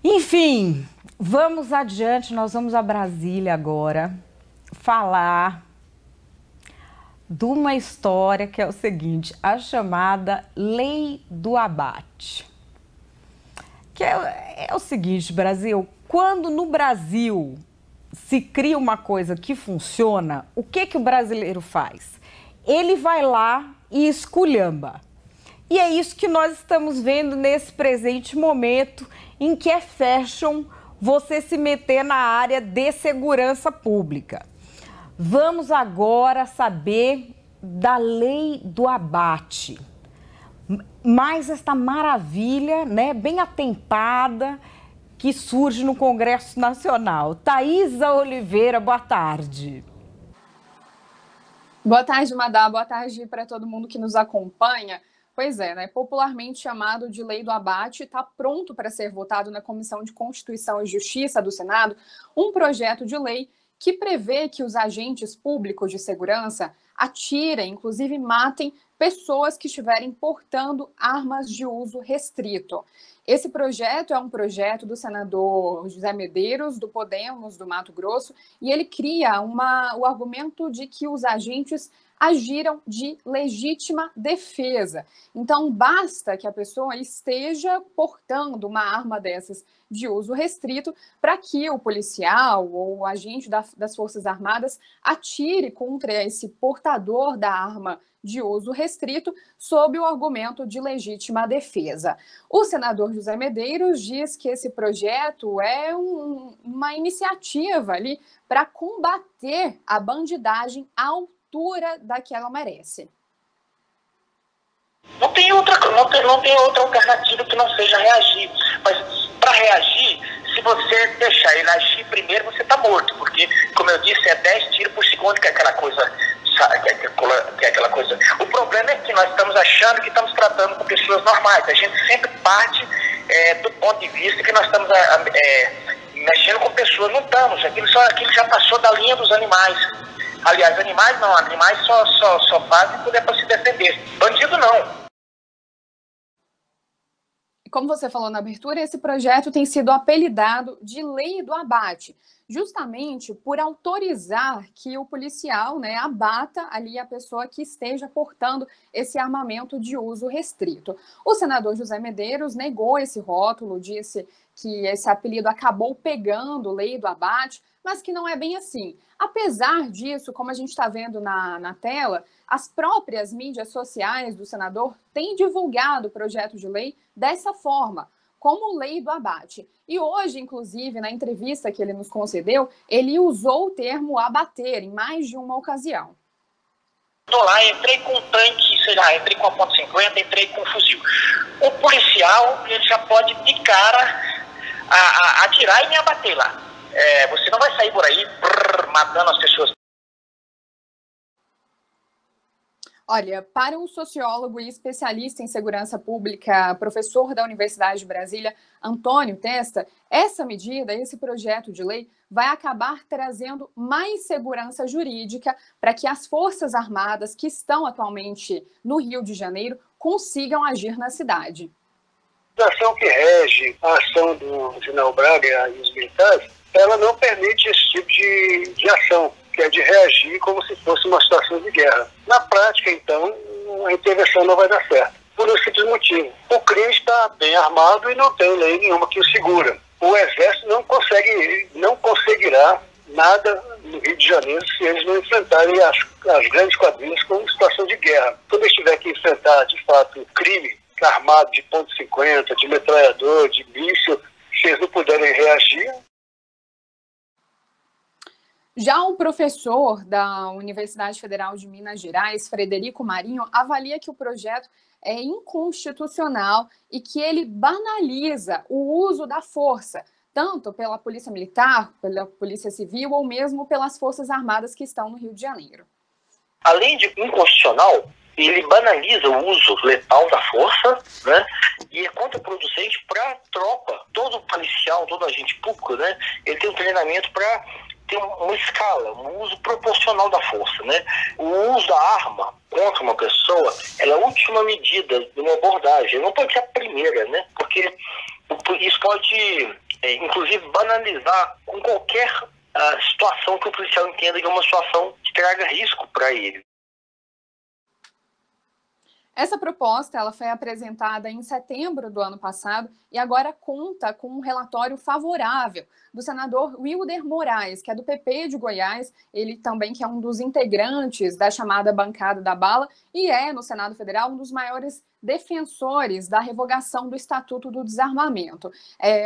Enfim, vamos adiante, nós vamos a Brasília agora falar de uma história que é o seguinte, a chamada Lei do Abate. Que é o seguinte, Brasil, quando no Brasil se cria uma coisa que funciona, o que o brasileiro faz? Ele vai lá e esculhamba. E é isso que nós estamos vendo nesse presente momento em que é fashion você se meter na área de segurança pública. Vamos agora saber da Lei do Abate. Mais esta maravilha, né, bem atempada, que surge no Congresso Nacional. Thaisa Oliveira, boa tarde. Boa tarde, Madá. Boa tarde para todo mundo que nos acompanha. Pois é, né? Popularmente chamado de Lei do Abate, está pronto para ser votado na Comissão de Constituição e Justiça do Senado um projeto de lei que prevê que os agentes públicos de segurança atirem, inclusive matem, pessoas que estiverem portando armas de uso restrito. Esse projeto é um projeto do senador José Medeiros, do Podemos, do Mato Grosso, e ele cria o argumento de que os agentes agiram de legítima defesa. Então, basta que a pessoa esteja portando uma arma dessas de uso restrito para que o policial ou o agente das Forças Armadas atire contra esse portador da arma de uso restrito sob o argumento de legítima defesa. O senador José Medeiros diz que esse projeto é uma iniciativa ali para combater a bandidagem ao da que ela merece. Não tem outra alternativa que não seja reagir. Mas para reagir, se você deixar ele agir primeiro, você está morto. Porque, como eu disse, é 10 tiros por segundo, que é aquela coisa. Que é aquela coisa. O problema é que nós estamos achando que estamos tratando com pessoas normais. A gente sempre parte do ponto de vista que nós estamos mexendo com pessoas. Não estamos. Aquilo já passou da linha dos animais. Aliás, animais só fazem quando é para se defender. Bandido não. Como você falou na abertura, esse projeto tem sido apelidado de Lei do Abate, justamente por autorizar que o policial, né, abata ali a pessoa que esteja portando esse armamento de uso restrito. O senador José Medeiros negou esse rótulo, disse que esse apelido acabou pegando Lei do Abate, mas que não é bem assim. Apesar disso, como a gente está vendo na tela, as próprias mídias sociais do senador têm divulgado o projeto de lei dessa forma, como Lei do Abate. E hoje, inclusive, na entrevista que ele nos concedeu, ele usou o termo abater em mais de uma ocasião. Estou lá, entrei com um tanque, sei lá, entrei com a .50, entrei com um fuzil. O policial, ele já pode de cara atirar e me abater lá. Você não vai sair por aí matando as pessoas. Olha, para o sociólogo e especialista em segurança pública, professor da Universidade de Brasília, Antônio Testa, essa medida, esse projeto de lei, vai acabar trazendo mais segurança jurídica para que as Forças Armadas que estão atualmente no Rio de Janeiro consigam agir na cidade. A ação que rege a ação do general Braga e os militares, ela não permite esse tipo de ação, que é de reagir como se fosse uma situação de guerra. Na prática, então, a intervenção não vai dar certo, por um simples motivo. O crime está bem armado e não tem lei nenhuma que o segura. O Exército não conseguirá nada no Rio de Janeiro se eles não enfrentarem as grandes quadrilhas como situação de guerra. Quando eles tiverem que enfrentar, de fato, crime armado de .50, de metralhador, de míssil, se eles não puderem reagir. Já o professor da Universidade Federal de Minas Gerais, Frederico Marinho, avalia que o projeto é inconstitucional e que ele banaliza o uso da força, tanto pela Polícia Militar, pela Polícia Civil ou mesmo pelas Forças Armadas que estão no Rio de Janeiro. Além de inconstitucional, ele banaliza o uso letal da força, né? E é contraproducente para a tropa. Todo policial, todo agente público, né? Ele tem um treinamento para ter uma escala, um uso proporcional da força, né? O uso da arma contra uma pessoa, ela é a última medida de uma abordagem, não pode ser a primeira, né? Porque isso pode inclusive banalizar com qualquer situação que o policial entenda que é uma situação que traga risco para ele. Essa proposta ela foi apresentada em setembro do ano passado e agora conta com um relatório favorável do senador Wilder Moraes, que é do PP de Goiás, ele também que é um dos integrantes da chamada bancada da bala e é, no Senado Federal, um dos maiores defensores da revogação do Estatuto do Desarmamento.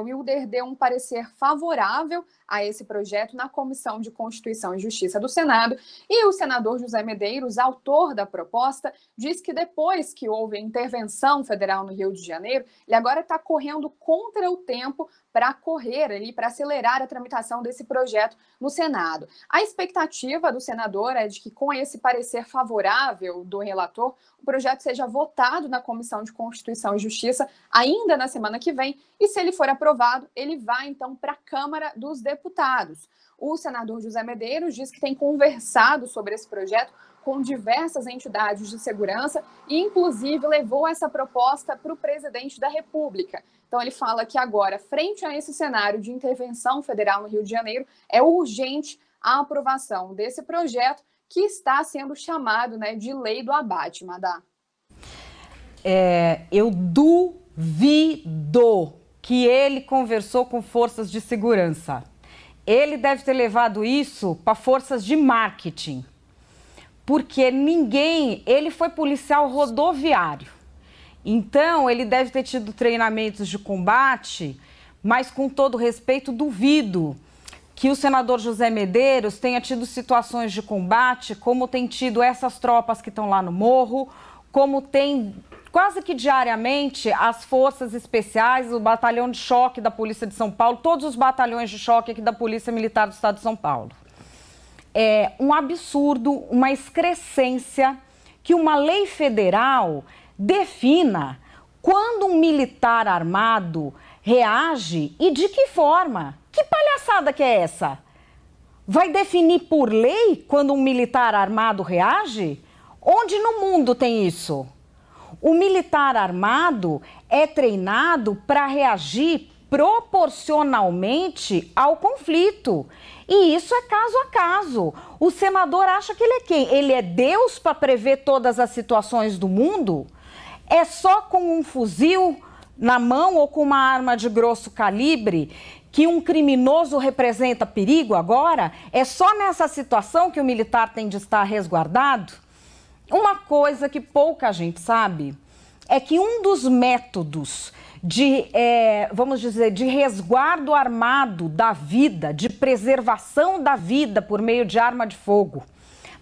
O Wilder deu um parecer favorável a esse projeto na Comissão de Constituição e Justiça do Senado e o senador José Medeiros, autor da proposta, diz que depois que houve a intervenção federal no Rio de Janeiro, ele agora está correndo contra o tempo para correr ali, para acelerar a tramitação desse projeto no Senado. A expectativa do senador é de que, com esse parecer favorável do relator, o projeto seja votado na Comissão de Constituição e Justiça ainda na semana que vem, e se ele for aprovado, ele vai então para a Câmara dos Deputados. O senador José Medeiros diz que tem conversado sobre esse projeto com diversas entidades de segurança e, inclusive, levou essa proposta para o presidente da República. Então, ele fala que agora, frente a esse cenário de intervenção federal no Rio de Janeiro, é urgente a aprovação desse projeto que está sendo chamado, né, de Lei do Abate, Madá. Eu duvido que ele conversou com forças de segurança. Ele deve ter levado isso para forças de marketing. Porque ele foi policial rodoviário. Então, ele deve ter tido treinamentos de combate, mas com todo respeito, duvido que o senador José Medeiros tenha tido situações de combate, como tem tido essas tropas que estão lá no morro, como tem quase que diariamente as forças especiais, o batalhão de choque da Polícia de São Paulo, todos os batalhões de choque aqui da Polícia Militar do Estado de São Paulo. É um absurdo, uma excrescência que uma lei federal defina quando um militar armado reage e de que forma. Que palhaçada que é essa? Vai definir por lei quando um militar armado reage? Onde no mundo tem isso? O militar armado é treinado para reagir proporcionalmente ao conflito. E isso é caso a caso. O senador acha que ele é quem? Ele é Deus para prever todas as situações do mundo? É só com um fuzil na mão ou com uma arma de grosso calibre que um criminoso representa perigo agora? É só nessa situação que o militar tem de estar resguardado? Uma coisa que pouca gente sabe é que um dos métodos de, vamos dizer, de resguardo armado da vida, de preservação da vida por meio de arma de fogo,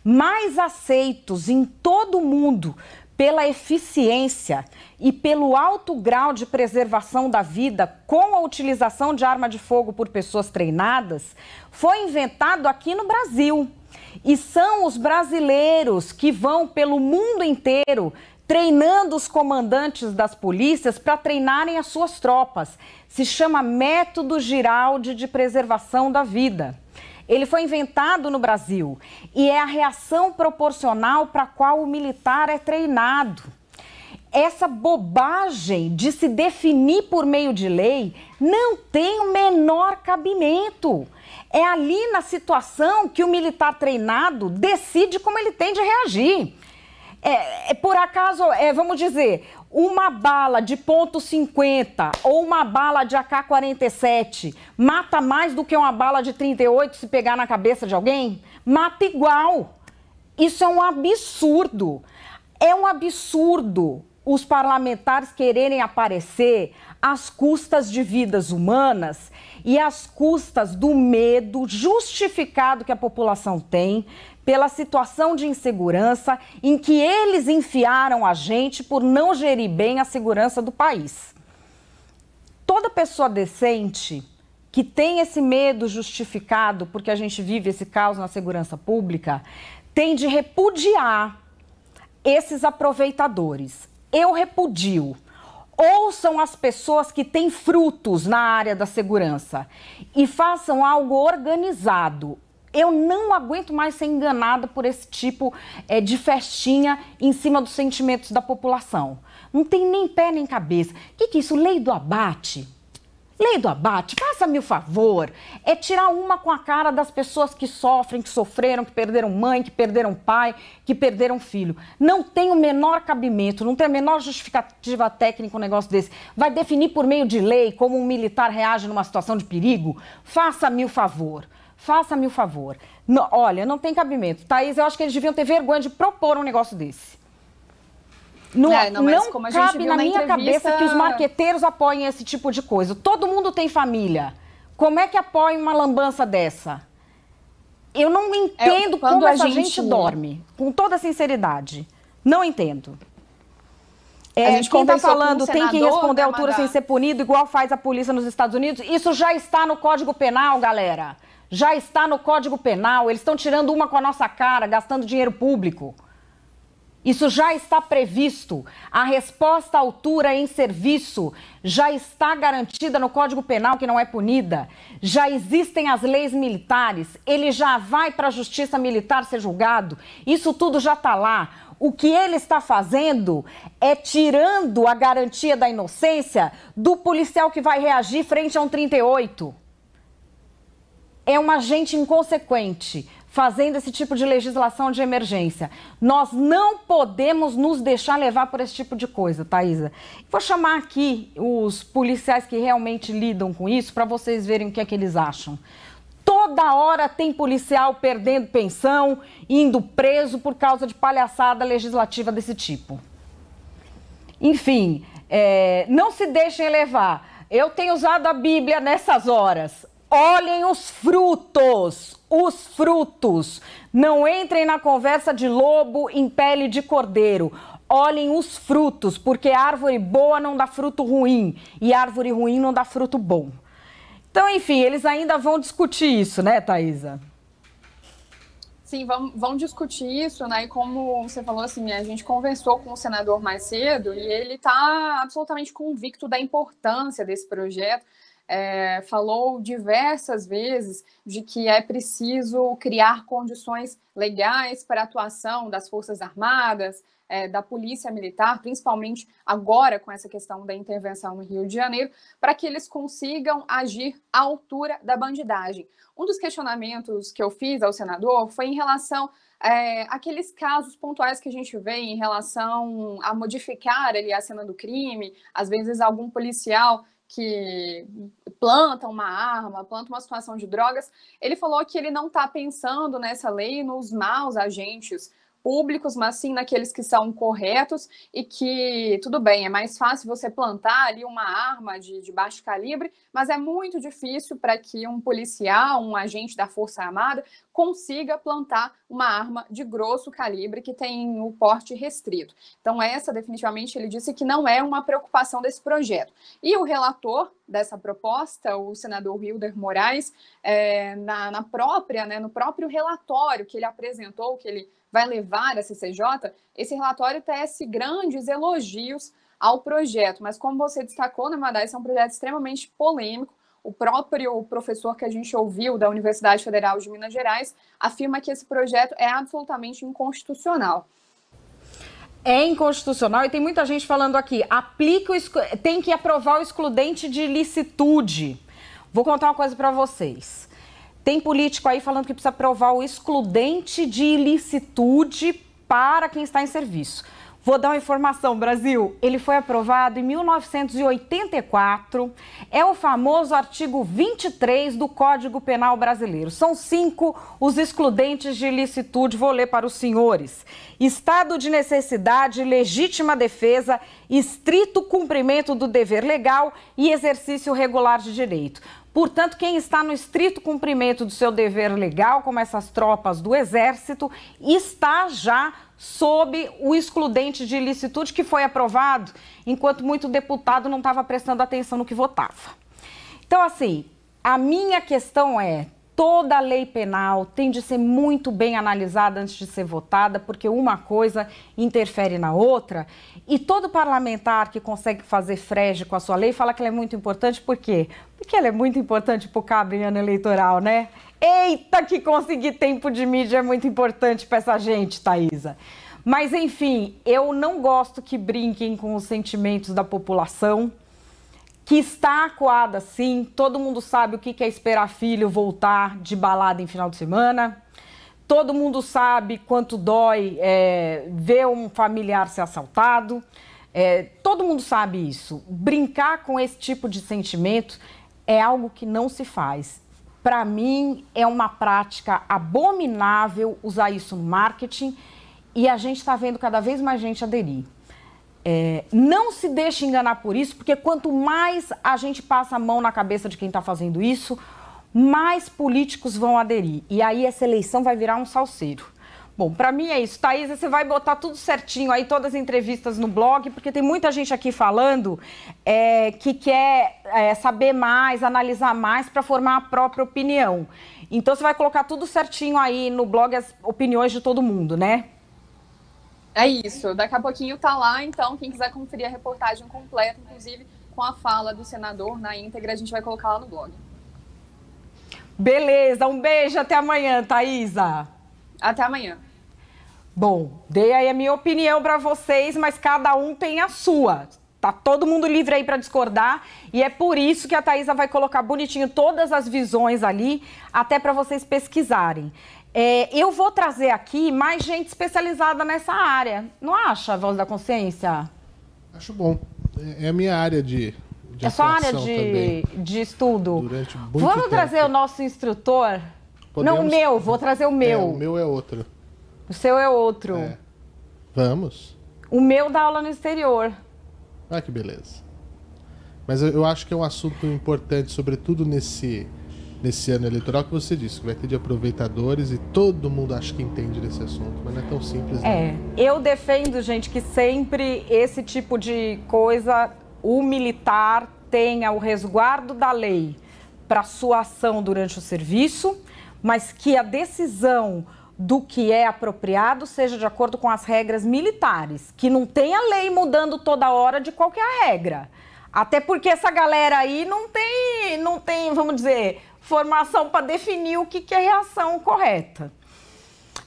mais aceitos em todo o mundo pela eficiência e pelo alto grau de preservação da vida com a utilização de arma de fogo por pessoas treinadas, foi inventado aqui no Brasil. E são os brasileiros que vão pelo mundo inteiro treinando os comandantes das polícias para treinarem as suas tropas. Se chama Método Giraldi de Preservação da Vida. Ele foi inventado no Brasil e é a reação proporcional para a qual o militar é treinado. Essa bobagem de se definir por meio de lei não tem o menor cabimento. É ali na situação que o militar treinado decide como ele tem de reagir. Por acaso, vamos dizer, uma bala de .50 ou uma bala de AK-47 mata mais do que uma bala de 38 se pegar na cabeça de alguém? Mata igual. Isso é um absurdo. É um absurdo os parlamentares quererem aparecer às custas de vidas humanas e às custas do medo justificado que a população tem pela situação de insegurança em que eles enfiaram a gente por não gerir bem a segurança do país. Toda pessoa decente que tem esse medo justificado porque a gente vive esse caos na segurança pública tem de repudiar esses aproveitadores. Eu repudio. Ouçam as pessoas que têm frutos na área da segurança e façam algo organizado. Eu não aguento mais ser enganada por esse tipo de festinha em cima dos sentimentos da população. Não tem nem pé nem cabeça. O que é isso? Lei do abate? Lei do abate, faça-me o favor, é tirar uma com a cara das pessoas que sofrem, que sofreram, que perderam mãe, que perderam pai, que perderam filho. Não tem o menor cabimento, não tem a menor justificativa técnica um negócio desse. Vai definir por meio de lei como um militar reage numa situação de perigo? Faça-me o favor, faça-me o favor. Não, olha, não tem cabimento. Thaís, eu acho que eles deviam ter vergonha de propor um negócio desse. Não, não cabe na minha cabeça que os marqueteiros apoiem esse tipo de coisa. Todo mundo tem família. Como é que apoia uma lambança dessa? Eu não entendo como essa gente dorme, com toda sinceridade. Não entendo. Quem está falando tem que responder à altura sem ser punido, igual faz a polícia nos Estados Unidos. Isso já está no Código Penal, galera. Já está no Código Penal. Eles estão tirando uma com a nossa cara, gastando dinheiro público. Isso já está previsto. A resposta à altura em serviço já está garantida no Código Penal, que não é punida. Já existem as leis militares. Ele já vai para a Justiça Militar ser julgado. Isso tudo já está lá. O que ele está fazendo é tirando a garantia da inocência do policial que vai reagir frente a um 38. É um agente inconsequente fazendo esse tipo de legislação de emergência. Nós não podemos nos deixar levar por esse tipo de coisa, Thaisa. Vou chamar aqui os policiais que realmente lidam com isso para vocês verem o que é que eles acham. Toda hora tem policial perdendo pensão, indo preso por causa de palhaçada legislativa desse tipo. Enfim, não se deixem levar. Eu tenho usado a Bíblia nessas horas. Olhem os frutos, os frutos. Não entrem na conversa de lobo em pele de cordeiro. Olhem os frutos, porque árvore boa não dá fruto ruim e árvore ruim não dá fruto bom. Então, enfim, eles ainda vão discutir isso, né, Thaisa? Sim, vão discutir isso, né? E como você falou, assim, a gente conversou com o senador mais cedo e ele está absolutamente convicto da importância desse projeto. Falou diversas vezes de que é preciso criar condições legais para a atuação das Forças Armadas, da Polícia Militar, principalmente agora com essa questão da intervenção no Rio de Janeiro, para que eles consigam agir à altura da bandidagem. Um dos questionamentos que eu fiz ao senador foi em relação àqueles casos pontuais que a gente vê em relação a modificar ali a cena do crime, às vezes algum policial que planta uma arma, planta uma situação de drogas. Ele falou que ele não está pensando nessa lei nos maus agentes públicos, mas sim naqueles que são corretos e que, tudo bem, é mais fácil você plantar ali uma arma de baixo calibre, mas é muito difícil para que um policial, um agente da Força Armada, consiga plantar uma arma de grosso calibre que tem o porte restrito. Então essa, definitivamente, ele disse que não é uma preocupação desse projeto. E o relator dessa proposta, o senador Wilder Moraes, no próprio relatório que ele apresentou, que ele vai levar a CCJ, esse relatório tece grandes elogios ao projeto, mas como você destacou, né, Madá, esse é um projeto extremamente polêmico. O próprio professor que a gente ouviu da Universidade Federal de Minas Gerais afirma que esse projeto é absolutamente inconstitucional. É inconstitucional e tem muita gente falando aqui, tem que aprovar o excludente de ilicitude. Vou contar uma coisa para vocês. Tem político aí falando que precisa aprovar o excludente de ilicitude para quem está em serviço. Vou dar uma informação, Brasil. Ele foi aprovado em 1984. É o famoso artigo 23 do Código Penal Brasileiro. São 5 os excludentes de ilicitude. Vou ler para os senhores. Estado de necessidade, legítima defesa, estrito cumprimento do dever legal e exercício regular de direito. Portanto, quem está no estrito cumprimento do seu dever legal, como essas tropas do Exército, está já sob o excludente de ilicitude que foi aprovado, enquanto muito deputado não estava prestando atenção no que votava. Então, assim, a minha questão é, toda lei penal tem de ser muito bem analisada antes de ser votada, porque uma coisa interfere na outra, e todo parlamentar que consegue fazer frege com a sua lei fala que ela é muito importante, por quê? Porque ela é muito importante para o cabo em ano eleitoral, né? Eita, que conseguir tempo de mídia é muito importante para essa gente, Thaisa. Mas, enfim, eu não gosto que brinquem com os sentimentos da população. que está acuada sim, todo mundo sabe o que é esperar filho voltar de balada em final de semana, todo mundo sabe quanto dói ver um familiar ser assaltado, todo mundo sabe isso. Brincar com esse tipo de sentimento é algo que não se faz. Para mim, é uma prática abominável usar isso no marketing e a gente está vendo cada vez mais gente aderir. Não se deixe enganar por isso, porque quanto mais a gente passa a mão na cabeça de quem está fazendo isso, mais políticos vão aderir. E aí essa eleição vai virar um salseiro. Bom, para mim é isso. Thaisa, você vai botar tudo certinho aí, todas as entrevistas no blog, porque tem muita gente aqui falando que quer saber mais, analisar mais para formar a própria opinião. Então você vai colocar tudo certinho aí no blog, as opiniões de todo mundo, né? É isso, daqui a pouquinho tá lá, então quem quiser conferir a reportagem completa, inclusive com a fala do senador na íntegra, a gente vai colocar lá no blog. Beleza, um beijo, até amanhã, Thaisa. Até amanhã. Bom, dei aí a minha opinião para vocês, mas cada um tem a sua. Tá todo mundo livre aí para discordar e é por isso que a Thaisa vai colocar bonitinho todas as visões ali, até para vocês pesquisarem. Eu vou trazer aqui mais gente especializada nessa área. Não acha, Voz da Consciência? Acho bom. É a minha área de é sua área de estudo. Durante muito Vamos tempo. trazer o nosso instrutor? Podemos... Não, o meu. Vou trazer o meu. O meu é outro. O seu é outro. Vamos. O meu dá aula no exterior. Ah, que beleza. Mas eu acho que é um assunto importante, sobretudo nesse ano eleitoral que você disse, que vai ter de aproveitadores e todo mundo acha que entende desse assunto, mas não é tão simples. Eu defendo, gente, que sempre esse tipo de coisa, o militar tenha o resguardo da lei para sua ação durante o serviço, mas que a decisão do que é apropriado seja de acordo com as regras militares, que não tenha lei mudando toda hora de qualquer regra. Até porque essa galera aí não tem, vamos dizer, formação para definir o que é reação correta.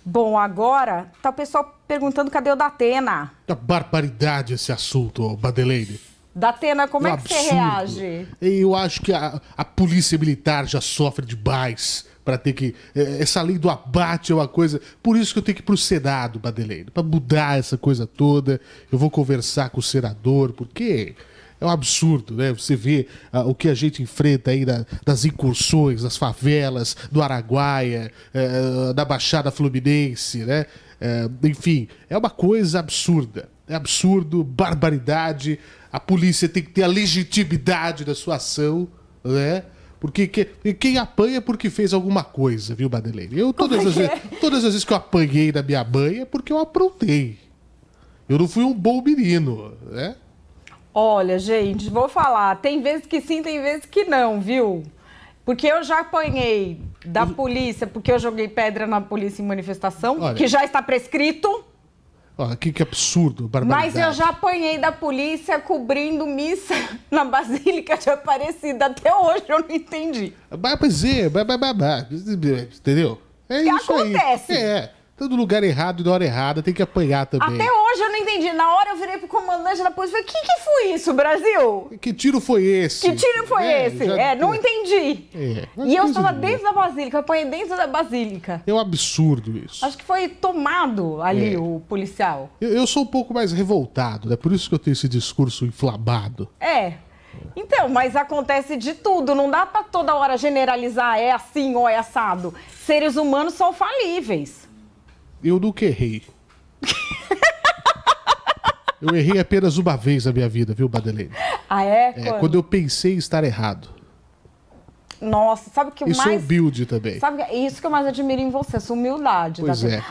Bom, agora tá o pessoal perguntando cadê o Datena. A barbaridade esse assunto, Badeleide. Datena, como é que você reage? Eu acho que a polícia militar já sofre demais para ter que... Essa lei do abate é uma coisa... Por isso que eu tenho que ir pro Senado, Badeleide, para mudar essa coisa toda. Eu vou conversar com o senador, porque... É um absurdo, né? Você vê o que a gente enfrenta aí das incursões, das favelas, do Araguaia, da Baixada Fluminense, né? Enfim, é uma coisa absurda. É absurdo, barbaridade. A polícia tem que ter a legitimidade da sua ação, né? Porque quem apanha é porque fez alguma coisa, viu, Badeleide? Todas as vezes que eu apanhei na minha mãe é porque eu aprontei. Eu não fui um bom menino, né? Olha, gente, vou falar, tem vezes que sim, tem vezes que não, viu? Porque eu já apanhei da polícia, porque eu joguei pedra na polícia em manifestação, olha, que já está prescrito. Olha, que absurdo, barbaridade. Mas eu já apanhei da polícia cobrindo missa na Basílica de Aparecida. Até hoje eu não entendi. Entendeu? É que isso acontece. Aí. Todo lugar errado e na hora errada tem que apanhar também. Até hoje eu não entendi. Na hora eu virei pro comandante da polícia e falei, que foi isso, Brasil? Que tiro foi esse? Que tiro foi esse? Não entendi. E eu estava dentro da Basílica, eu apanhei dentro da Basílica. É um absurdo isso. Acho que foi tomado ali o policial. Eu sou um pouco mais revoltado, né? Por isso que eu tenho esse discurso inflamado. Então, mas acontece de tudo. Não dá pra toda hora generalizar, é assim ou é assado. Seres humanos são falíveis. Eu nunca errei. Eu errei apenas uma vez na minha vida, viu, Badeleide? Ah, é? Quando eu pensei em estar errado. Nossa, sabe o que mais... E sou humilde também. Sabe, isso que eu mais admiro em você, sua humildade. Pois é.